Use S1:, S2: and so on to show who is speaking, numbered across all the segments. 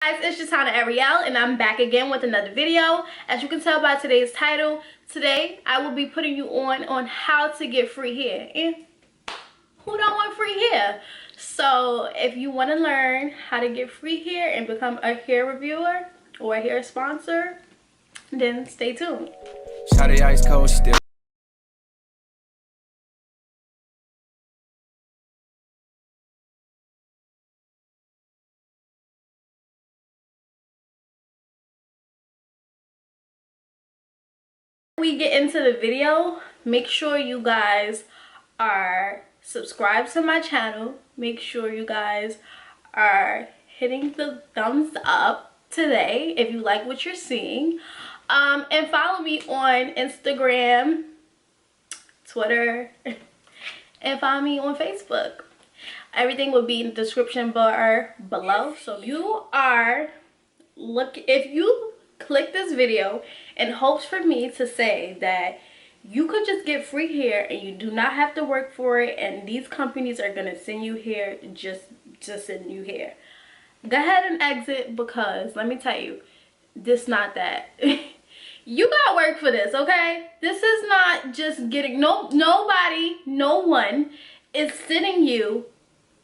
S1: Guys, it's Jatana Ariel and I'm back again with another video. As you can tell by today's title, today I will be putting you on how to get free hair. And who don't want free hair? So if you want to learn how to get free hair and become a hair reviewer or a hair sponsor, then stay tuned.
S2: Shawty ice cold still.
S1: We get into the video, make sure you guys are subscribed to my channel. Make sure you guys are hitting the thumbs up today if you like what you're seeing, and follow me on Instagram, Twitter, and follow me on Facebook. Everything will be in the description bar below. So if you click this video in hopes for me to say that you could just get free hair and you do not have to work for it, and these companies are gonna send you hair just to send you hair, go ahead and exit, because let me tell you, this not that. You gotta work for this, okay? This is not just getting no one is sending you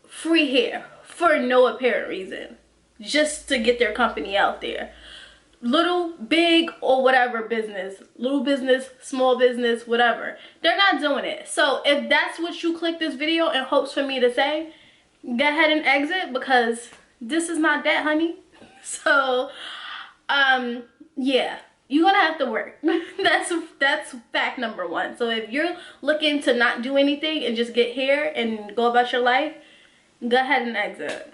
S1: free hair for no apparent reason, just to get their company out there. Little, big, or whatever business, little business, small business, whatever, they're not doing it. So if that's what you click this video in hopes for me to say, go ahead and exit, because this is not that, honey. So yeah, you're gonna have to work. that's fact number one. So if you're looking to not do anything and just get hair and go about your life, go ahead and exit.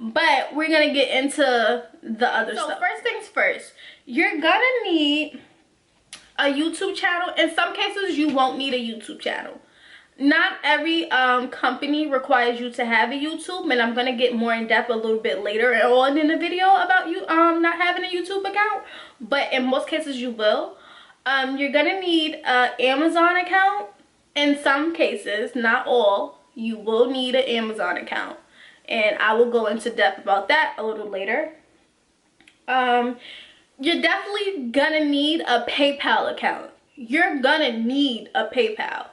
S1: But we're gonna get into the other stuff. So first things first, you're gonna need a YouTube channel. In some cases you won't need a YouTube channel. Not every company requires you to have a YouTube, and I'm gonna get more in depth a little bit later on in the video about you not having a YouTube account, but in most cases you will. You're gonna need an Amazon account. In some cases, not all, you will need an Amazon account, and I will go into depth about that a little later. You're definitely gonna need a PayPal account. You're gonna need a PayPal.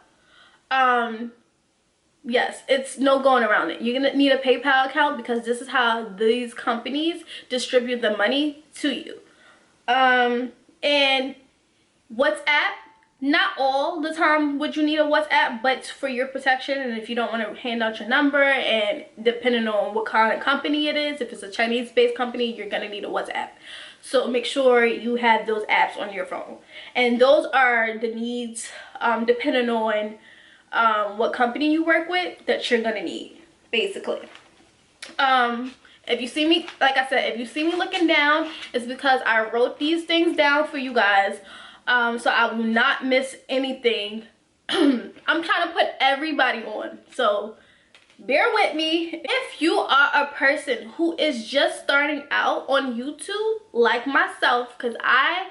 S1: Yes, it's no going around it. You're gonna need a PayPal account, because this is how these companies distribute the money to you. And WhatsApp, not all the time would you need a WhatsApp, but for your protection, and if you don't want to hand out your number, and depending on what kind of company it is, if it's a Chinese based company, you're gonna need a WhatsApp. So make sure you have those apps on your phone, and those are the needs depending on what company you work with that you're gonna need, basically. If you see me, like I said, if you see me looking down, it's because I wrote these things down for you guys, so I will not miss anything. I'm trying to put everybody on, so bear with me. If you are a person who is just starting out on YouTube like myself, because I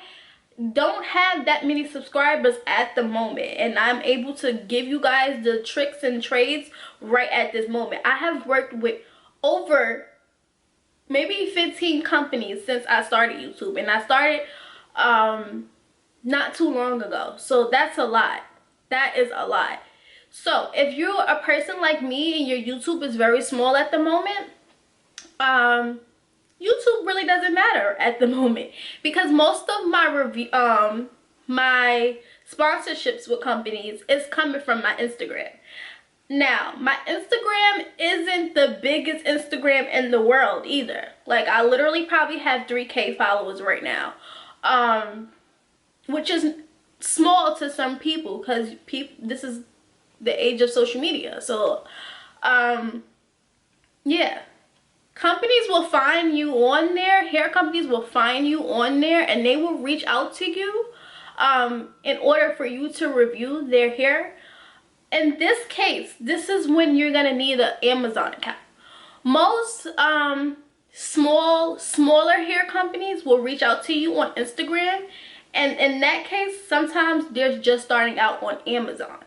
S1: don't have that many subscribers at the moment, and I'm able to give you guys the tricks and trades right at this moment. I have worked with over maybe 15 companies since I started YouTube, and I started not too long ago, so that's a lot. That is a lot. So if you're a person like me and your YouTube is very small at the moment, YouTube really doesn't matter at the moment, because most of my my sponsorships with companies is coming from my Instagram. Now, my Instagram isn't the biggest Instagram in the world either. Like, I literally probably have 3K followers right now, which is small to some people, because this is the age of social media. So yeah, companies will find you on there. Hair companies will find you on there, and they will reach out to you in order for you to review their hair. In this case, this is when you're gonna need an Amazon account. Most smaller hair companies will reach out to you on Instagram, and in that case, sometimes they're just starting out on Amazon,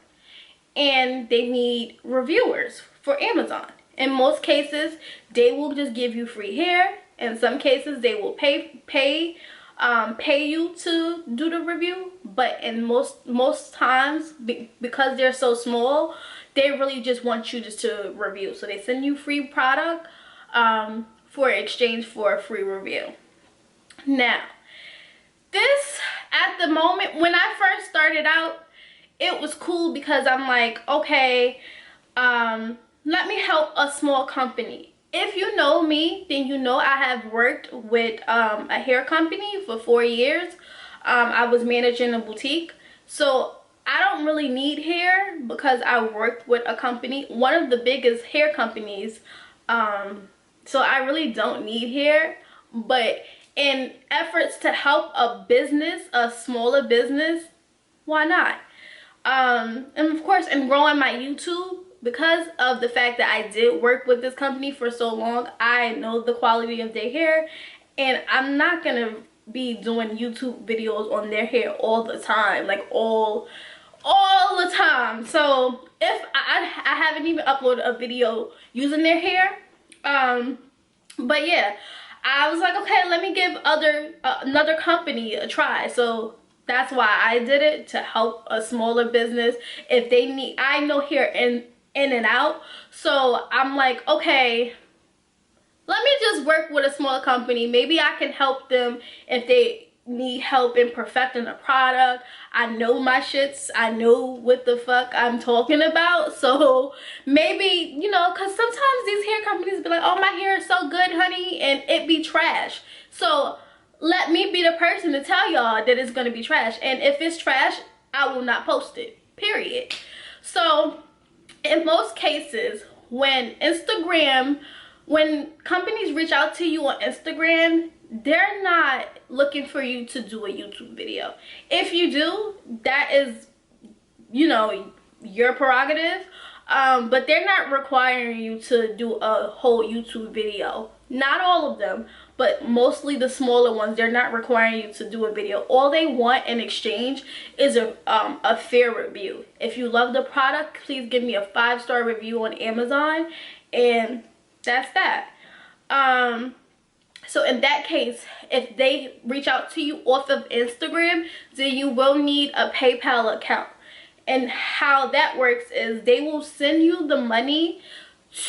S1: and they need reviewers for Amazon. In most cases, they will just give you free hair. In some cases, they will pay you to do the review. But in most times, because they're so small, they really just want you just to review. So they send you free product for exchange for a free review. Now, this, at the moment, when I first started out, it was cool because I'm like, okay, let me help a small company. If you know me, then you know I have worked with a hair company for 4 years. I was managing a boutique. So I don't really need hair because I worked with a company, one of the biggest hair companies. So I really don't need hair. But in efforts to help a business, a smaller business, why not? And of course, in growing my YouTube, because of the fact that I did work with this company for so long, I know the quality of their hair, and I'm not gonna be doing YouTube videos on their hair all the time, like all the time. So if I haven't even uploaded a video using their hair, but yeah, I was like, okay, let me give another company a try. So that's why I did it, to help a smaller business. If they need, I know hair in and out, so I'm like, okay, let me just work with a small company. Maybe I can help them if they need help in perfecting a product. I know my shits. I know what the fuck I'm talking about. So maybe, you know, because sometimes these hair companies be like, oh, my hair is so good, honey, and it be trash. So let me be the person to tell y'all that it's gonna be trash. And if it's trash, I will not post it, period. So in most cases, when companies reach out to you on Instagram, they're not looking for you to do a YouTube video. If you do, that is, you know, your prerogative. But they're not requiring you to do a whole YouTube video. Not all of them, but mostly the smaller ones, they're not requiring you to do a video. All they want in exchange is a fair review. If you love the product, please give me a 5-star review on Amazon, and that's that. So in that case, if they reach out to you off of Instagram, then you will need a PayPal account. And how that works is they will send you the money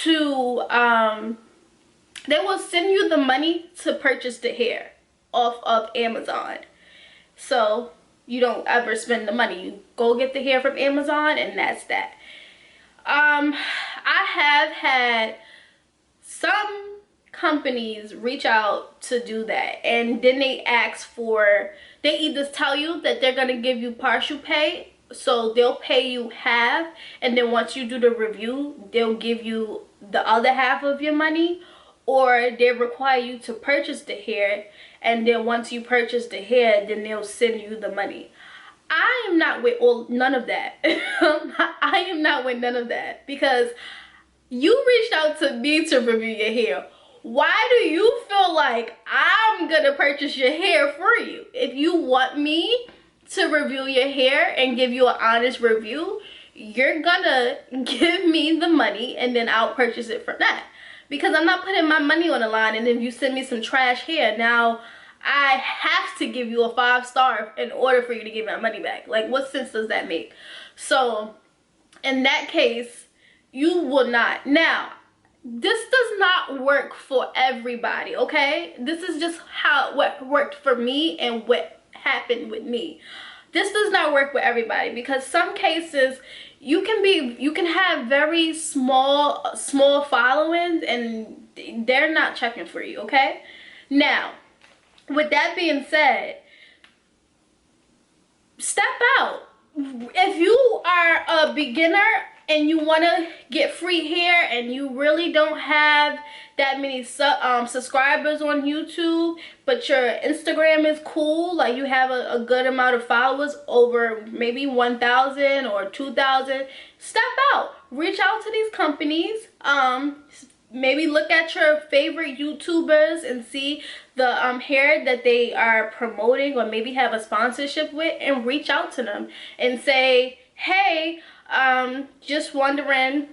S1: to purchase the hair off of Amazon. So you don't ever spend the money. You go get the hair from Amazon, and that's that. I have had some companies reach out to do that, and then they either tell you that they're gonna give you partial pay, so they'll pay you half, and then once you do the review, they'll give you the other half of your money, or they require you to purchase the hair, and then once you purchase the hair, then they'll send you the money. I am not with none of that. I am not with none of that, because you reached out to me to review your hair. Why do you feel like I'm gonna purchase your hair for you? If you want me to review your hair and give you an honest review, you're gonna give me the money, and then I'll purchase it from that. Because I'm not putting my money on the line, and if you send me some trash hair, now I have to give you a 5-star in order for you to give my money back. Like, what sense does that make? So in that case, you will not. Now, this does not work for everybody, okay? This is just what worked for me and what happened with me. This does not work with everybody, because some cases you can have very small followings, and they're not checking for you, okay? Now, with that being said, step out. If you are a beginner and you want to get free hair, and you really don't have that many subscribers on YouTube, but your Instagram is cool, like you have a good amount of followers, over maybe 1,000 or 2,000, step out. Reach out to these companies. Maybe look at your favorite YouTubers and see the hair that they are promoting, or maybe have a sponsorship with, and reach out to them and say, hey, just wondering,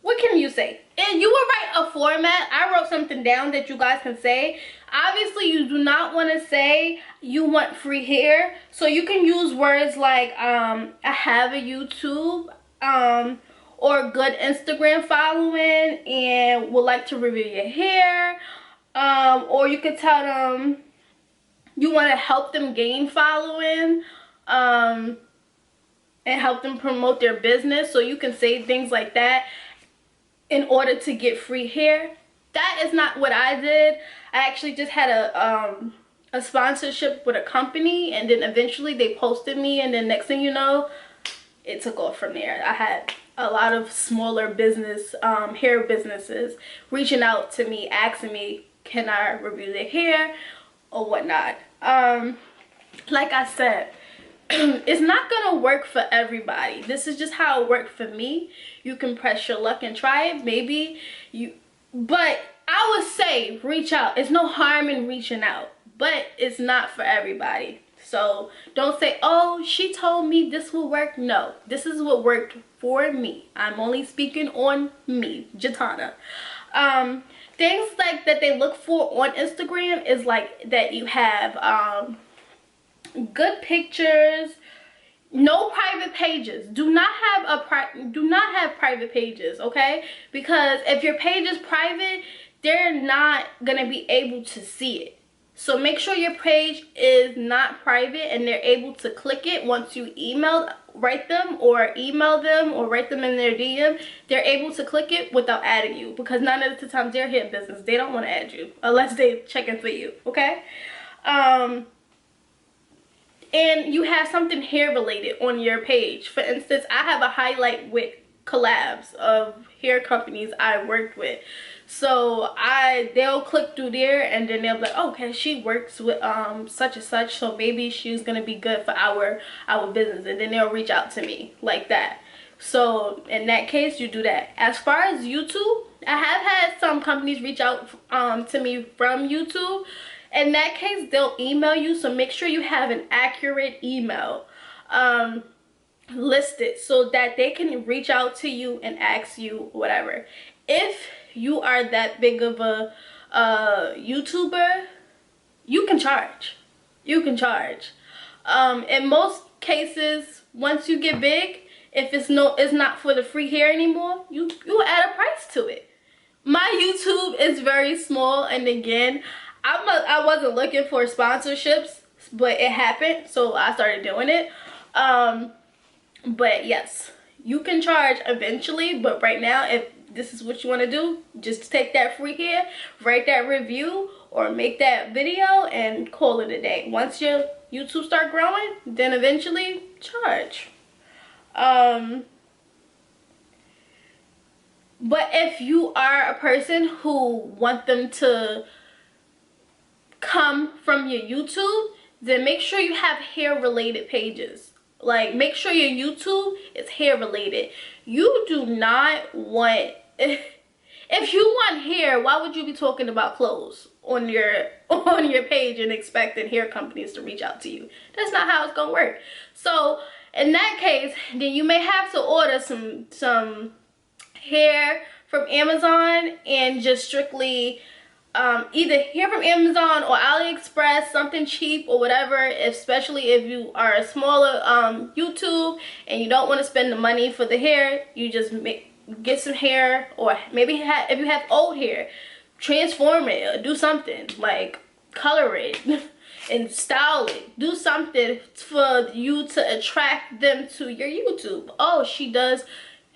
S1: what can you say? And you will write a format. I wrote something down that you guys can say. Obviously, you do not want to say you want free hair. So you can use words like I have a YouTube or good Instagram following and would like to review your hair. Or you could tell them you want to help them gain following and help them promote their business. So you can say things like that in order to get free hair. That is not what I did. I actually just had a sponsorship with a company, and then eventually they posted me, and then next thing you know, it took off from there. I had a lot of smaller business hair businesses reaching out to me, asking me, can I review their hair or whatnot. Like I said, it's not gonna work for everybody. This is just how it worked for me. You can press your luck and try it. Maybe you, but I would say reach out. It's no harm in reaching out, but it's not for everybody. So don't say, oh, she told me this will work. No, this is what worked for me. I'm only speaking on me, Jatana. Things like that they look for on Instagram is like that you have good pictures, no private pages. Do not have private pages, okay? Because if your page is private, they're not gonna be able to see it. So make sure your page is not private and they're able to click it once you write them or email them or write them in their DM. They're able to click it without adding you, because 9 out of 10 times they're here in business. They don't want to add you unless they checking for you, okay? And you have something hair related on your page. For instance, I have a highlight with collabs of hair companies I worked with. So they'll click through there and then they'll be like, oh, okay, she works with such and such, so maybe she's gonna be good for our business, and then they'll reach out to me like that. So in that case, you do that. As far as YouTube, I have had some companies reach out to me from YouTube. In that case, they'll email you, so make sure you have an accurate email listed so that they can reach out to you and ask you whatever. If you are that big of a YouTuber, you can charge. You can charge. In most cases, once you get big, if it's not for the free hair anymore, you add a price to it. My YouTube is very small, and again, I wasn't looking for sponsorships, but it happened, so I started doing it. But yes, you can charge eventually, but right now, if this is what you want to do, just take that free hair, write that review, or make that video and call it a day. Once your YouTube start growing, then eventually charge. But if you are a person who want them to come from your YouTube, then make sure you have hair related pages. Like, make sure your YouTube is hair related. You do not want, if you want hair, why would you be talking about clothes on your page and expecting hair companies to reach out to you? That's not how it's gonna work. So in that case, then you may have to order some hair from Amazon and just strictly either hair from Amazon or AliExpress, something cheap or whatever, especially if you are a smaller YouTube and you don't want to spend the money for the hair. You just get some hair, or maybe if you have old hair, transform it or do something like color it and style it. Do something for you to attract them to your YouTube. Oh, she does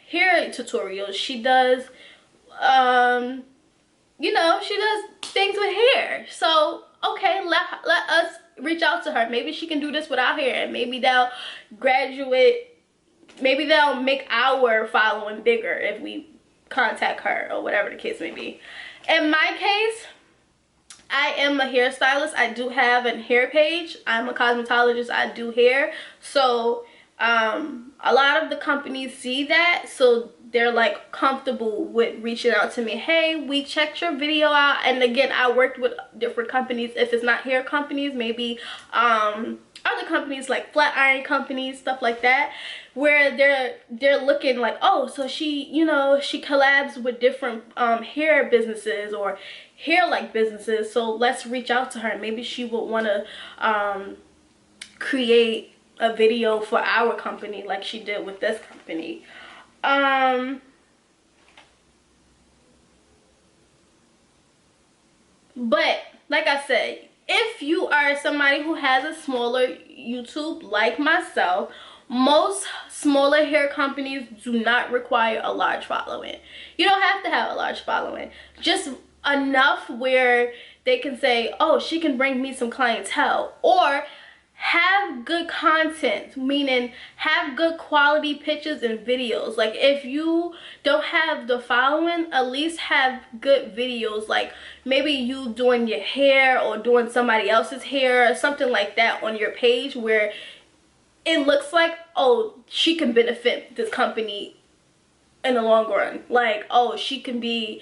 S1: hair tutorials, she does you know, she does things with hair. So okay, let us reach out to her. Maybe she can do this without hair, and maybe they'll graduate, maybe they'll make our following bigger if we contact her, or whatever the case may be. In my case, I am a hairstylist. I do have a hair page. I'm a cosmetologist. I do hair. So a lot of the companies see that, so they're like comfortable with reaching out to me. Hey, we checked your video out. And again, I worked with different companies. If it's not hair companies, maybe other companies like flat iron companies, stuff like that, where they're looking like, oh, so she, you know, she collabs with different hair businesses or hair like businesses, so let's reach out to her. Maybe she would want to create a video for our company like she did with this company. But like I said, if you are somebody who has a smaller YouTube like myself, most smaller hair companies do not require a large following. You don't have to have a large following, just enough where they can say, oh, she can bring me some clientele, or have good content, meaning have good quality pictures and videos. Like if you don't have the following, at least have good videos, like maybe you doing your hair or doing somebody else's hair or something like that on your page where it looks like, oh, she can benefit this company in the long run. Like, oh, she could bring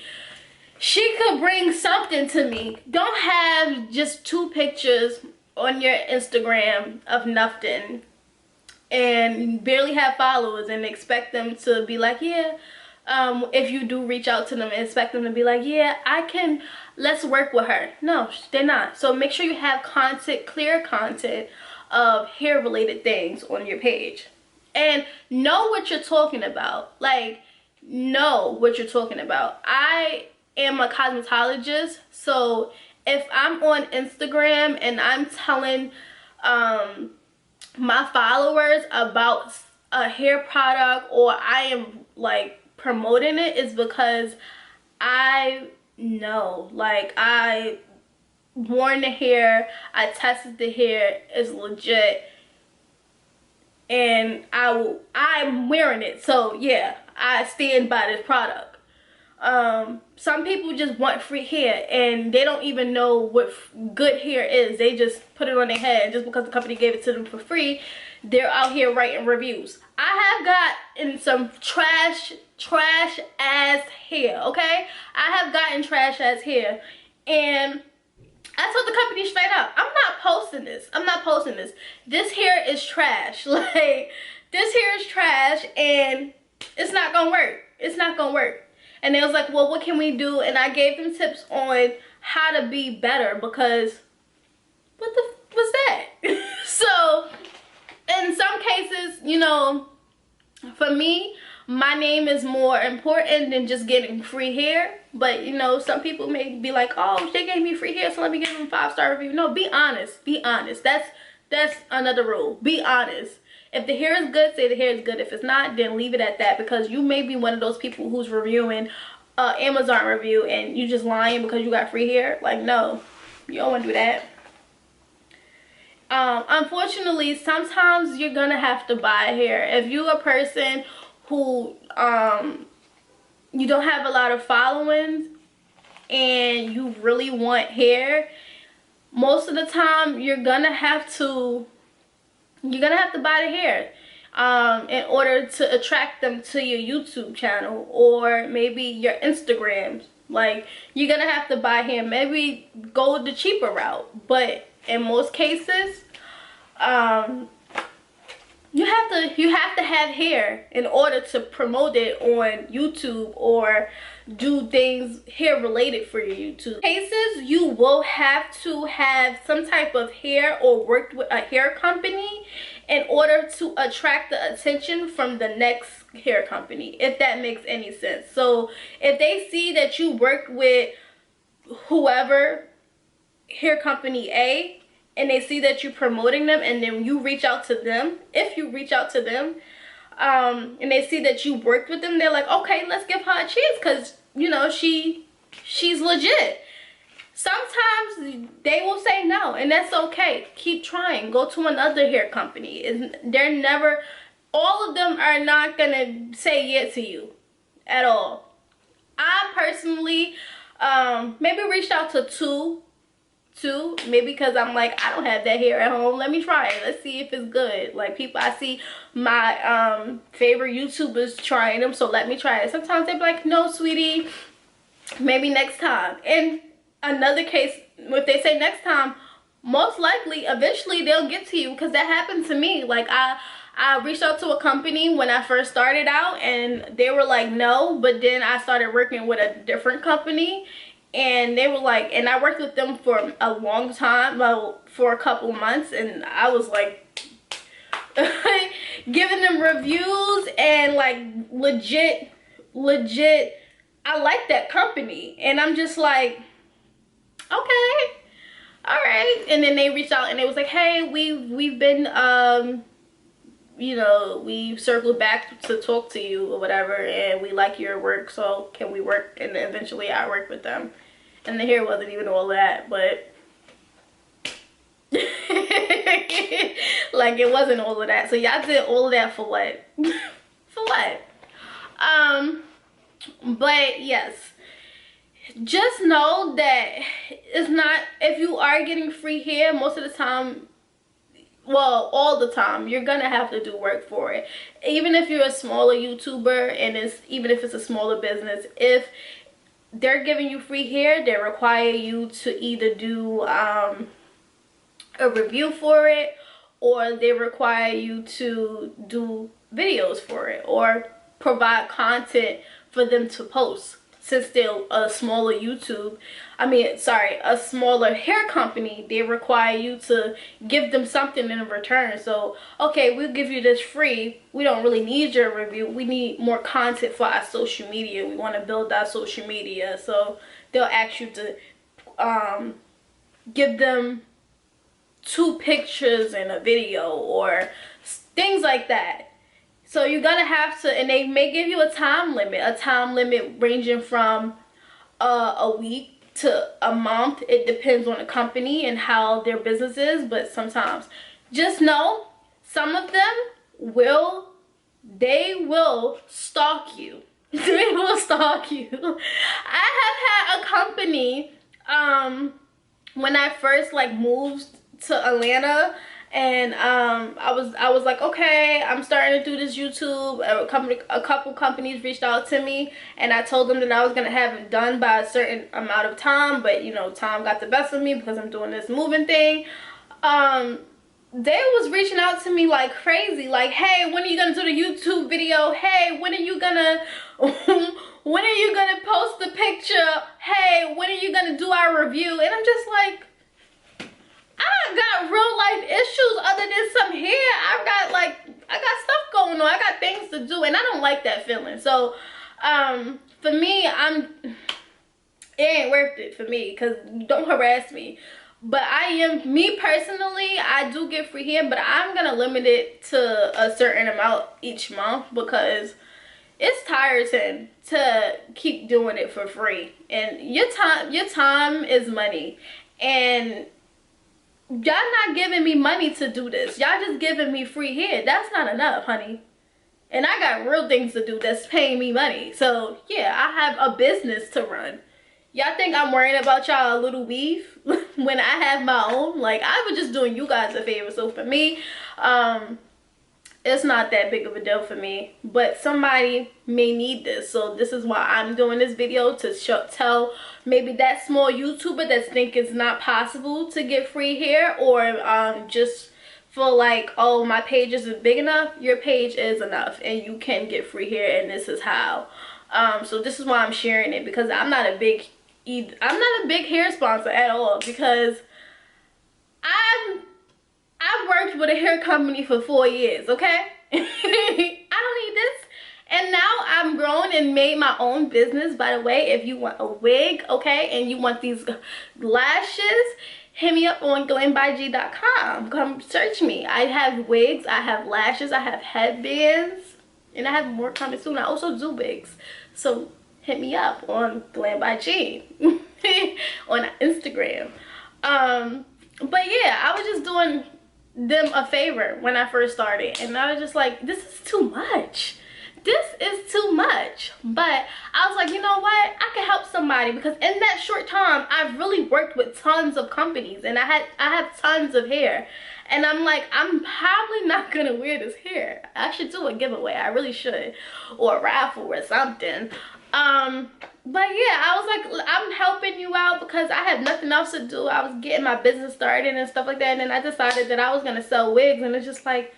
S1: something to me. Don't have just 2 pictures on your Instagram of nothing and barely have followers and expect them to be like, yeah, if you do reach out to them, expect them to be like, yeah, let's work with her. No, they're not. So make sure you have content, clear content of hair related things on your page, and know what you're talking about. Like, know what you're talking about. I am a cosmetologist, so if I'm on Instagram and I'm telling my followers about a hair product, or I am like promoting it, is because I know, like, I worn the hair, I tested the hair, is legit, and I'm wearing it. So yeah, I stand by this product. Some people just want free hair and they don't even know what good hair is. They just put it on their head just because the company gave it to them for free. They're out here writing reviews. I have gotten some trash ass hair, okay? I have gotten trash ass hair, and I told the company straight up, I'm not posting this. I'm not posting this. This hair is trash. Like, this hair is trash and it's not gonna work. It's not gonna work. And they was like, well, what can we do? And I gave them tips on how to be better, because what the was that? So in some cases, you know, for me, my name is more important than just getting free hair. But you know, some people may be like, oh, they gave me free hair, so let me give them a 5-star review. No, be honest. Be honest. That's another rule. Be honest. If the hair is good, say the hair is good. If it's not, then leave it at that, because you may be one of those people who's reviewing Amazon review and you just lying because you got free hair. Like, no, you don't want to do that. Unfortunately, sometimes you're gonna have to buy hair. If you're a person who you don't have a lot of followings and you really want hair, most of the time you're gonna have to buy the hair in order to attract them to your YouTube channel or maybe your Instagrams. Like, you're gonna have to buy hair. Maybe go the cheaper route, but in most cases, you have to have hair in order to promote it on YouTube or do things hair related for your YouTube. Cases, you will have to have some type of hair or worked with a hair company in order to attract the attention from the next hair company, if that makes any sense. So if they see that you worked with whoever, hair company A, and they see that you're promoting them, and then you reach out to them, if you reach out to them, and they see that you worked with them, they're like, okay, let's give her a chance, because, you know, she's legit. Sometimes they will say no, and that's okay. Keep trying. Go to another hair company. They're never, all of them are not gonna say yes to you at all. I personally maybe reached out to two, maybe because I'm like, I don't have that hair at home. Let me try it. Let's see if it's good. Like, people, I see my favorite YouTubers trying them, so let me try it. Sometimes they be like, no, sweetie, maybe next time. And another case, if they say next time, most likely eventually they'll get to you, because that happened to me. Like I reached out to a company when I first started out and they were like no, but then I started working with a different company and they were like, and I worked with them for a long time, well, for a couple months, and I was like giving them reviews and like legit I like that company, and I'm just like, okay, all right. And then they reached out and they was like, hey, we've been you know, we circled back to talk to you or whatever, and we like your work, so can we work? And then eventually I worked with them, and the hair wasn't even all that, but like it wasn't all of that. So y'all did all of that for what? For what? But yes, just know that it's not, if you are getting free hair, most of the time, well, all the time, you're gonna have to do work for it. Even if you're a smaller YouTuber, and even if it's a smaller business, if they're giving you free hair, they require you to either do a review for it, or they require you to do videos for it, or provide content for them to post. Since they're a smaller a smaller hair company, they require you to give them something in return. So, okay, we'll give you this free. We don't really need your review. We need more content for our social media. We want to build our social media. So they'll ask you to give them 2 pictures and a video or things like that. So you're gonna have to, and they may give you a time limit ranging from a week to a month. It depends on the company and how their business is, but sometimes just know some of them will stalk you. They will stalk you. I have had a company when I first like moved to Atlanta, and I was like, okay, I'm starting to do this YouTube. A couple companies reached out to me, and I told them that I was gonna have it done by a certain amount of time, but you know, time got the best of me because I'm doing this moving thing. They was reaching out to me like crazy, like, hey, when are you gonna do the YouTube video? Hey, when are you gonna when are you gonna post the picture? Hey, when are you gonna do our review? And I'm just like, I got real life issues other than some hair. I got stuff going on. I got things to do, and I don't like that feeling. So for me, it ain't worth it for me, because don't harass me. But me personally, I do get free hair, but I'm gonna limit it to a certain amount each month, because it's tiresome to keep doing it for free. And your time is money, and y'all not giving me money to do this. Y'all just giving me free hair. That's not enough, honey. And I got real things to do that's paying me money. So yeah, I have a business to run. Y'all think I'm worrying about y'all little weave when I have my own? Like, I was just doing you guys a favor. So for me, it's not that big of a deal for me, but somebody may need this. So this is why I'm doing this video, to tell maybe that small YouTuber that think it's not possible to get free hair, or just feel like, oh, my page isn't big enough. Your page is enough, and you can get free hair, and this is how. So this is why I'm sharing it, because I'm not a big hair sponsor at all, because I've worked with a hair company for 4 years, okay? I don't need this. And now I'm grown and made my own business. By the way, if you want a wig, okay, and you want these lashes, hit me up on glambyg.com. Come search me. I have wigs, I have lashes, I have headbands, and I have more coming soon. I also do wigs. So hit me up on glambyg on Instagram. But yeah, I was just doing them a favor when I first started, and I was just like, this is too much. This is too much. But I was like, you know what, I can help somebody, because in that short time I've really worked with tons of companies, and I have tons of hair, and I'm like, I'm probably not gonna wear this hair. I should do a giveaway. I really should, or a raffle or something. But yeah, I was like, I'm helping you out because I had nothing else to do. I was getting my business started and stuff like that, and then I decided that I was gonna sell wigs, and it's just like,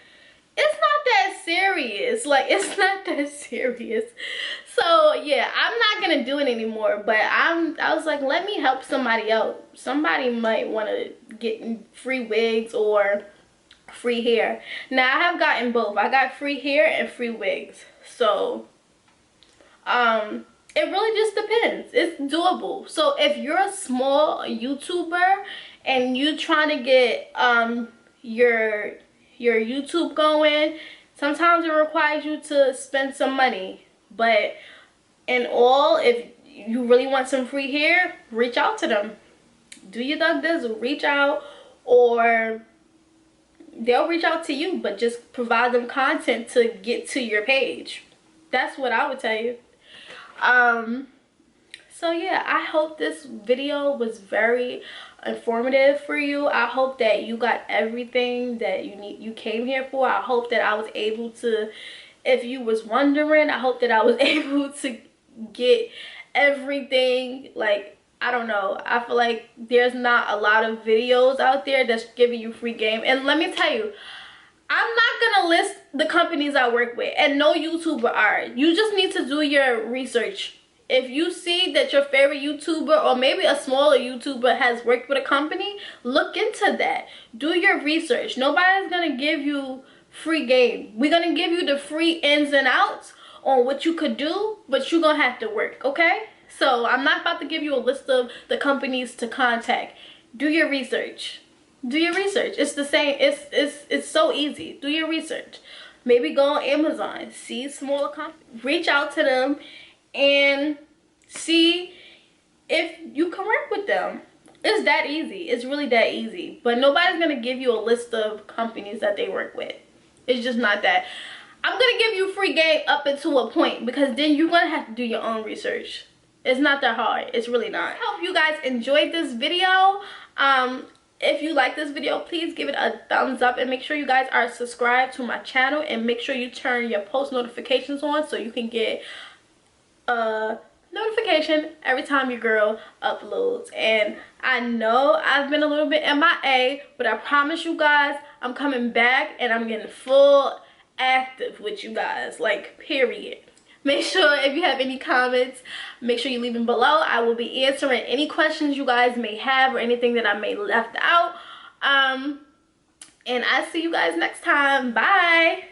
S1: it's not that serious. Like, it's not that serious. So yeah, I'm not gonna do it anymore, but I was like, let me help somebody out. Somebody might want to get free wigs or free hair. Now I have gotten both. I got free hair and free wigs. So it really just depends. It's doable. So if you're a small YouTuber and you trying to get your YouTube going, sometimes it requires you to spend some money. But in all, if you really want some free hair, reach out to them. Do your Doug Dizzle. Reach out, or they'll reach out to you, but just provide them content to get to your page. That's what I would tell you. So yeah, I hope this video was very informative for you. I hope that you got everything that you came here for. I hope that I was able to, if you was wondering, I hope that I was able to get everything. Like, I don't know, I feel like there's not a lot of videos out there that's giving you free game. And let me tell you, I'm not gonna list the companies I work with, and no YouTuber are. You just need to do your research. If you see that your favorite YouTuber or maybe a smaller YouTuber has worked with a company, look into that. Do your research. Nobody's gonna give you free game. We're gonna give you the free ins and outs on what you could do, but you're gonna have to work, okay? So I'm not about to give you a list of the companies to contact. Do your research. Do your research. It's the same. It's so easy. Do your research. Maybe go on Amazon, see smaller companies, reach out to them and see if you can work with them. It's that easy. It's really that easy. But nobody's gonna give you a list of companies that they work with. It's just not that. I'm gonna give you free game up until a point, because then you're gonna have to do your own research. It's not that hard. It's really not. I hope you guys enjoyed this video. If you like this video, please give it a thumbs up, and make sure you guys are subscribed to my channel, and make sure you turn your post notifications on so you can get a notification every time your girl uploads. And I know I've been a little bit MIA, but I promise you guys I'm coming back, and I'm getting full active with you guys, like, period. Make sure if you have any comments, make sure you leave them below. I will be answering any questions you guys may have or anything that I may left out. And I'll see you guys next time. Bye.